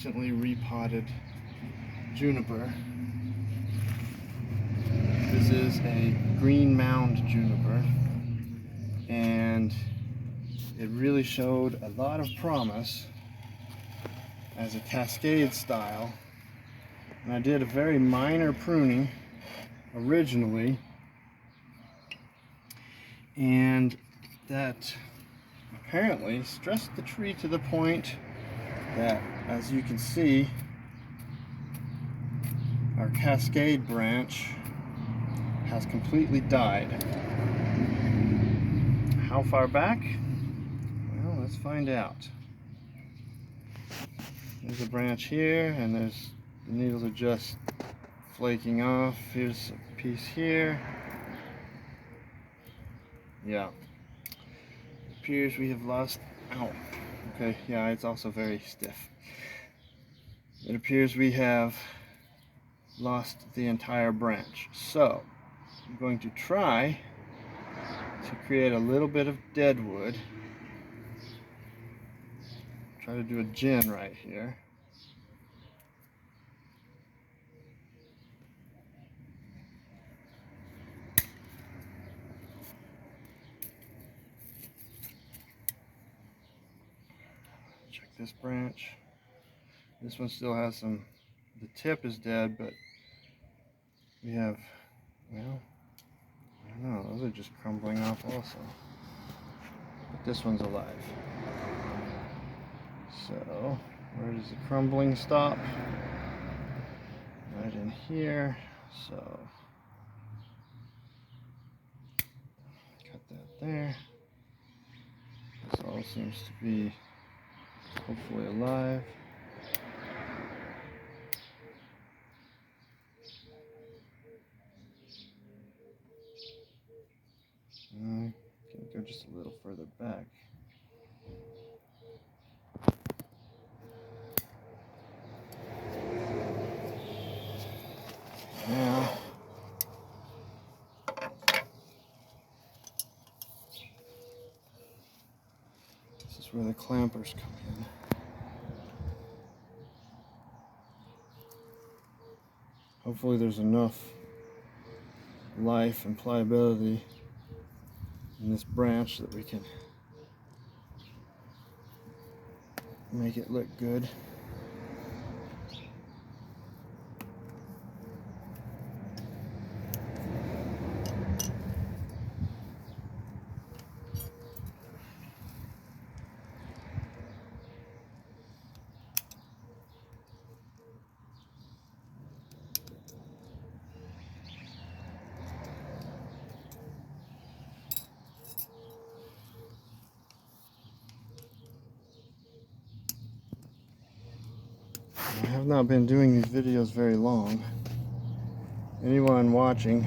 Recently repotted juniper. This is a green mound juniper, and it really showed a lot of promise as a cascade style. And I did a very minor pruning originally, and that apparently stressed the tree to the point that, as you can see, our cascade branch has completely died. How far back? Well, let's find out. There's a branch here, and the needles are just flaking off. Here's a piece here. Yeah. It appears we have lost. Ow. Okay, yeah, it's also very stiff. It appears we have lost the entire branch. So, I'm going to try to create a little bit of dead wood. Try to do a gin right here. Check this branch. This one still has some, the tip is dead, but we have, well, I don't know, those are just crumbling off also. But this one's alive. So, where does the crumbling stop? Right in here. So, cut that there. This all seems to be hopefully alive. Can go just a little further back. Now, this is where the clampers come in. Hopefully there's enough life and pliability in this branch that we can make it look good. I have not been doing these videos very long. Anyone watching,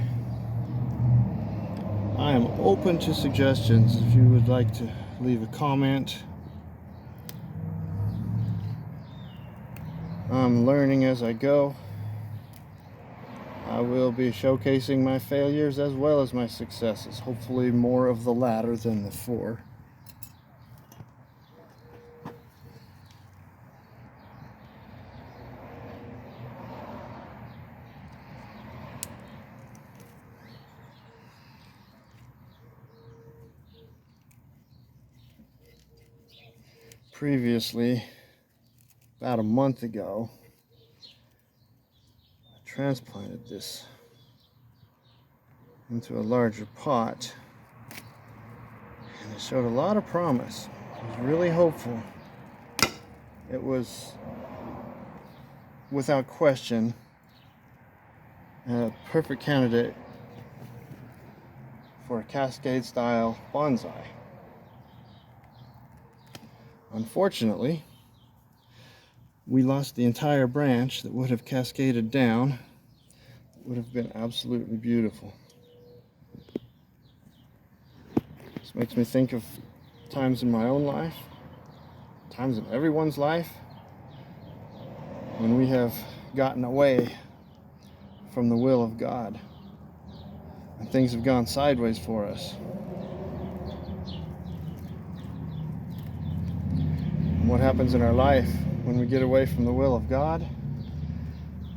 I am open to suggestions if you would like to leave a comment. I'm learning as I go. I will be showcasing my failures as well as my successes. Hopefully more of the latter than the former. Previously, about a month ago, I transplanted this into a larger pot, and it showed a lot of promise. I was really hopeful. It was, without question, a perfect candidate for a cascade style bonsai. Unfortunately, we lost the entire branch that would have cascaded down. It would have been absolutely beautiful. This makes me think of times in my own life, times in everyone's life, when we have gotten away from the will of God and things have gone sideways for us. What happens in our life when we get away from the will of God,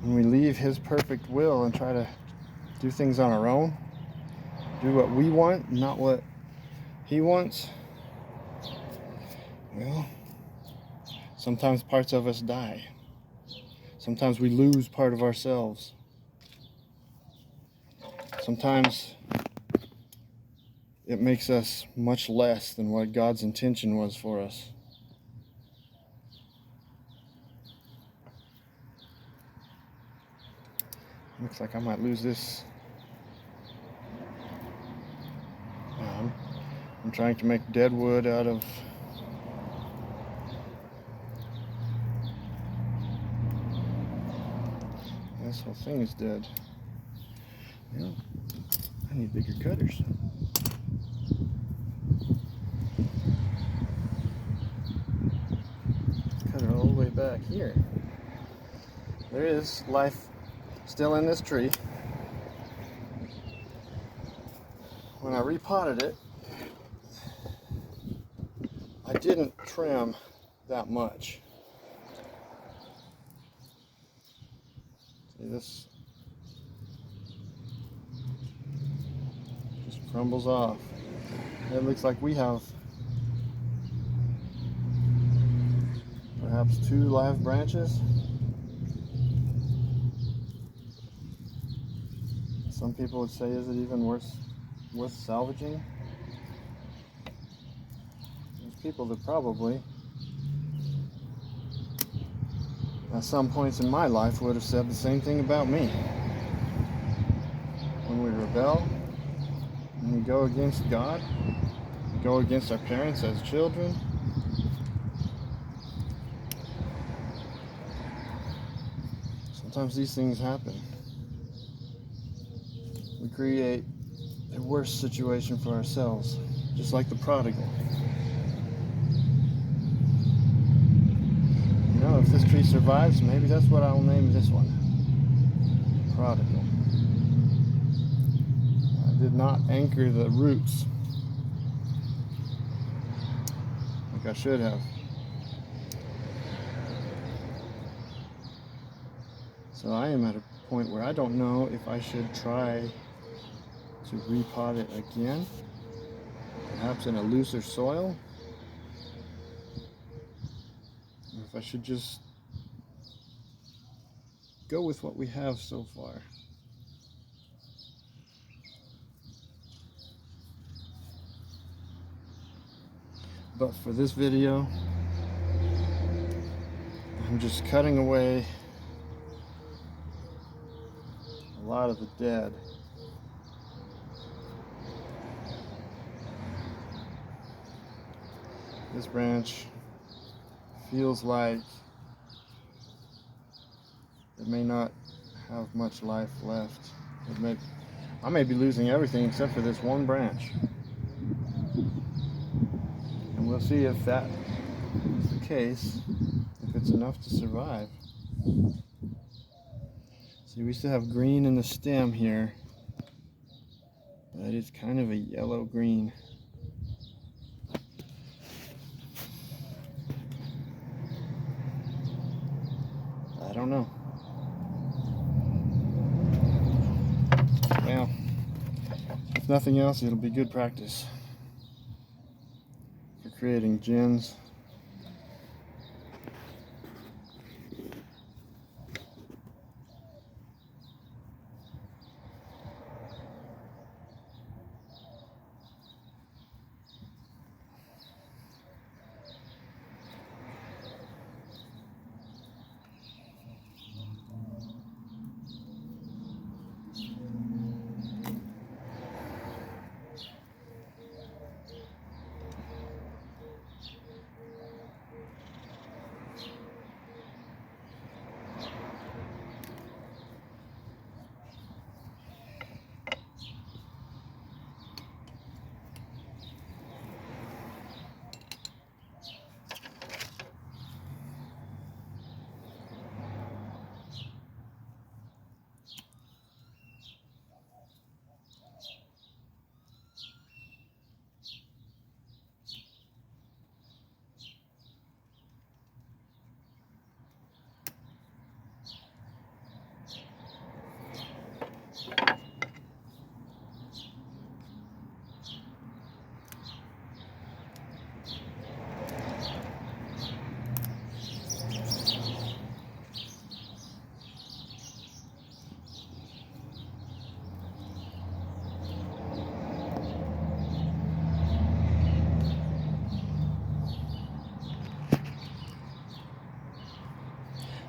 when we leave His perfect will and try to do things on our own, do what we want, not what He wants, well, sometimes parts of us die. Sometimes we lose part of ourselves. Sometimes it makes us much less than what God's intention was for us. Looks like I might lose this. I'm trying to make dead wood out of this whole thing is dead. Yeah, I need bigger cutters. Cut it all the way back here. There is life still in this tree. When I repotted it, I didn't trim that much. See, this just crumbles off. It looks like we have perhaps 2 live branches. Some people would say, is it even worth salvaging? There's people that probably, at some points in my life, would have said the same thing about me. When we rebel, when we go against God, we go against our parents as children, sometimes these things happen. We create a worse situation for ourselves, just like the prodigal. You know, if this tree survives, maybe that's what I'll name this one. Prodigal. I did not anchor the roots like I should have. So I am at a point where I don't know if I should try to repot it again, perhaps in a looser soil, or if I should just go with what we have so far. But for this video, I'm just cutting away a lot of the dead. This branch feels like it may not have much life left. I may be losing everything except for this one branch. And we'll see if that is the case, if it's enough to survive. See, we still have green in the stem here, but it's kind of a yellow green. I don't know. Well, if nothing else, it'll be good practice for creating gins.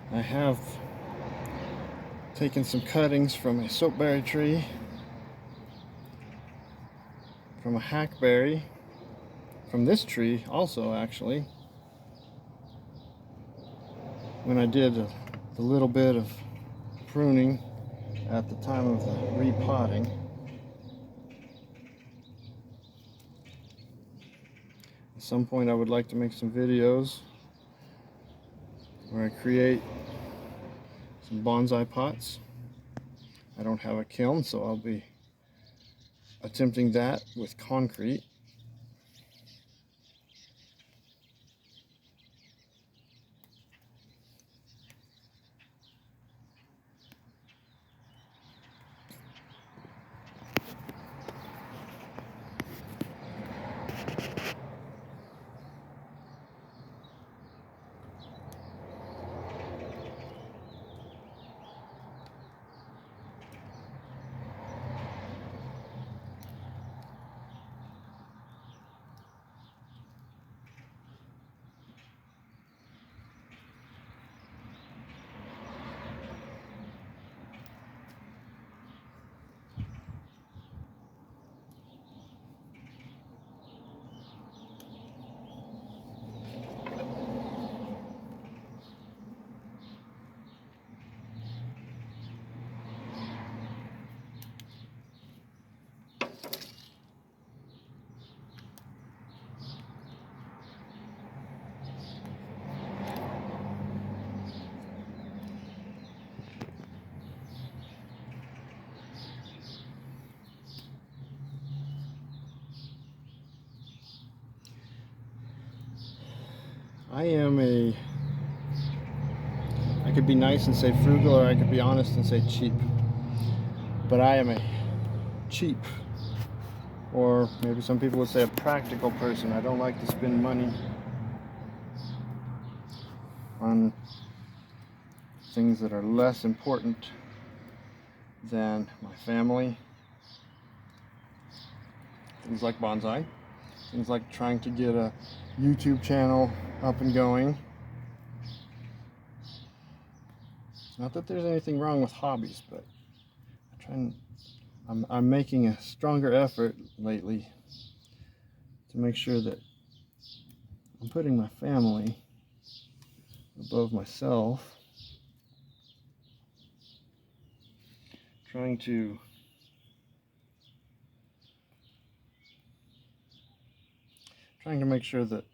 I have taken some cuttings from a soapberry tree, from a hackberry, from this tree also actually, when I did the little bit of pruning at the time of the repotting. At some point I would like to make some videos where I create some bonsai pots. I don't have a kiln, so I'll be attempting that with concrete. I could be nice and say frugal, or I could be honest and say cheap. But I am a cheap, or maybe some people would say a practical person. I don't like to spend money on things that are less important than my family. Things like bonsai, things like trying to get a YouTube channel up and going. Not that there's anything wrong with hobbies, but I'm making a stronger effort lately to make sure that I'm putting my family above myself. Trying to make sure that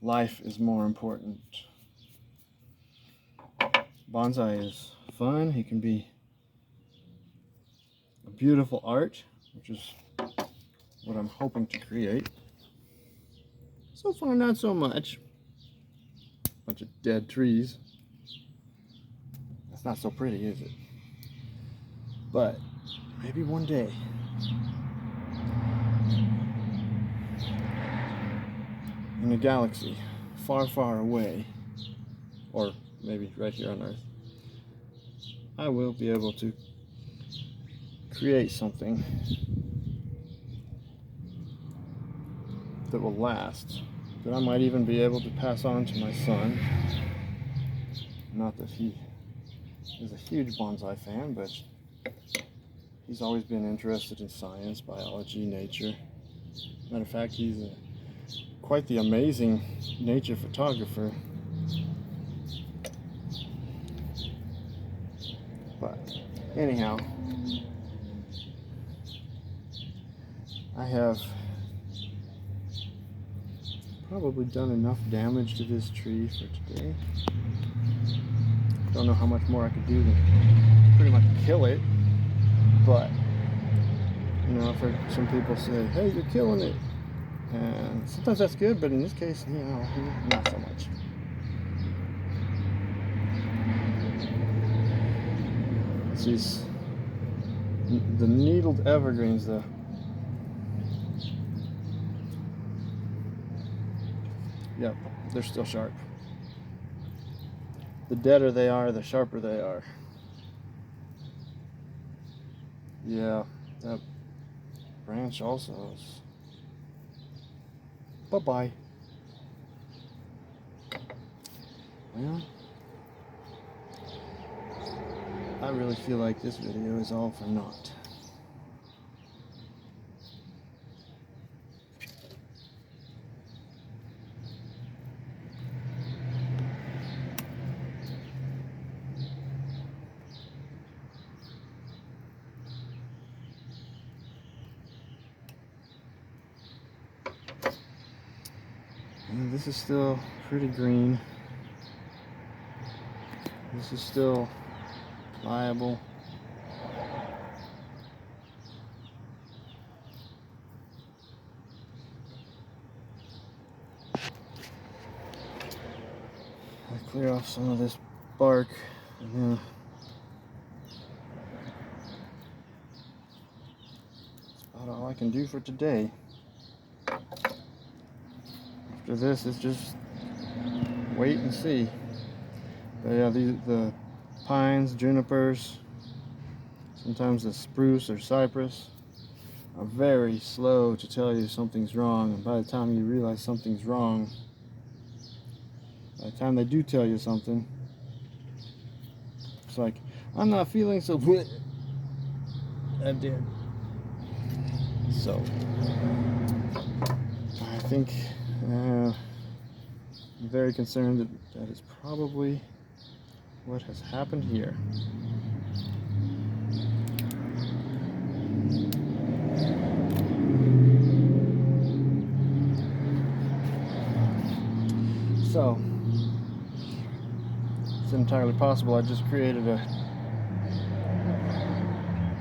life is more important. Bonsai is fun. It can be a beautiful art, which is what I'm hoping to create. So far, not so much. Bunch of dead trees. That's not so pretty, is it? But maybe one day. In a galaxy far, far away, or maybe right here on Earth, I will be able to create something that will last, that I might even be able to pass on to my son. Not that he is a huge bonsai fan, but he's always been interested in science, biology, nature. Matter of fact, he's quite the amazing nature photographer. But anyhow, I have probably done enough damage to this tree for today. Don't know how much more I could do to pretty much kill it, but you know, I've heard some people say, hey, you're killing it, and sometimes that's good, but in this case, you know, not so much. It's these, the needled evergreens, though. Yep, they're still sharp. The deader they are, the sharper they are. Yeah, that branch also is. Bye-bye. Well, I really feel like this video is all for naught. And this is still pretty green. This is still pliable. I clear off some of this bark, and then that's about all I can do for today. After this, it's just wait and see. But yeah, the pines, junipers, sometimes the spruce or cypress are very slow to tell you something's wrong, and by the time you realize something's wrong, by the time they do tell you something, it's like, I'm not feeling so good. I did. So I think I'm very concerned that that is probably what has happened here. So it's entirely possible I just created a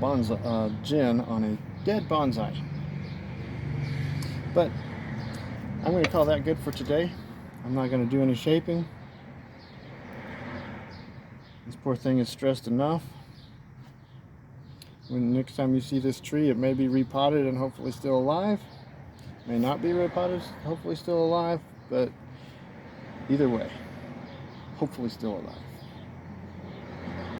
bonsai gin on a dead bonsai. But I'm going to call that good for today. I'm not going to do any shaping. This poor thing is stressed enough. When next time you see this tree, it may be repotted and hopefully still alive. It may not be repotted, hopefully still alive, but either way, hopefully still alive.